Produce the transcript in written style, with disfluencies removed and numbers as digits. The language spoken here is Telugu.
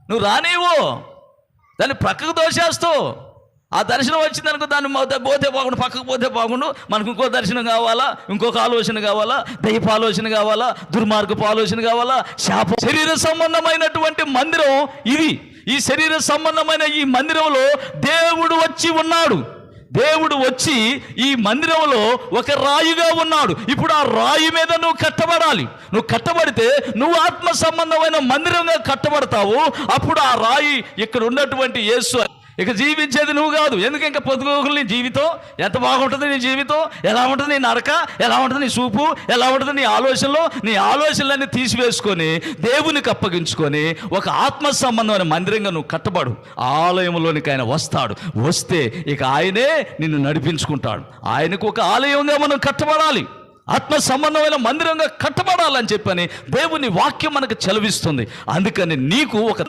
నువ్వు రానివ్వు, దాన్ని ప్రక్కకు దోసేస్తావు. ఆ దర్శనం వచ్చిందనుకో, దాన్ని పోతే బాగుండు, పక్కకు పోతే బాగుండు, మనకు ఇంకో దర్శనం కావాలా, ఇంకొక ఆలోచన కావాలా, దైవ ఆలోచన కావాలా, దుర్మార్గపు ఆలోచన కావాలా, శాపం. శరీర సంబంధమైనటువంటి మందిరం ఇది. ఈ శరీర సంబంధమైన ఈ మందిరంలో దేవుడు వచ్చి ఉన్నాడు. దేవుడు వచ్చి ఈ మందిరంలో ఒక రాయిగా ఉన్నాడు. ఇప్పుడు ఆ రాయి మీద నువ్వు కట్టబడాలి. నువ్వు కట్టబడితే నువ్వు ఆత్మ సంబంధమైన మందిరంగా కట్టబడతావు. అప్పుడు ఆ రాయి ఇక్కడ ఉన్నటువంటి యేసు. ఇక జీవించేది నువ్వు కాదు. ఎందుకు ఇంకా పొద్దుగోకులు నీ జీవితం ఎంత బాగుంటుంది, నీ జీవితం ఎలా ఉంటుంది, నీ నడక ఎలా ఉంటుంది, నీ చూపు ఎలా ఉంటుంది, నీ ఆలోచనలన్నీ తీసివేసుకొని దేవునికి అప్పగించుకొని ఒక ఆత్మ సంబంధమైన మందిరంగా నువ్వు కట్టబడు. ఆలయంలోనికి ఆయన వస్తాడు. వస్తే ఇక ఆయనే నిన్ను నడిపించుకుంటాడు. ఆయనకు ఒక ఆలయంగా మనం కట్టబడాలి, ఆత్మ సంబంధమైన మందిరంగా కట్టబడాలని చెప్పని దేవుని వాక్యం మనకు చెలవిస్తుంది. అందుకని నీకు ఒక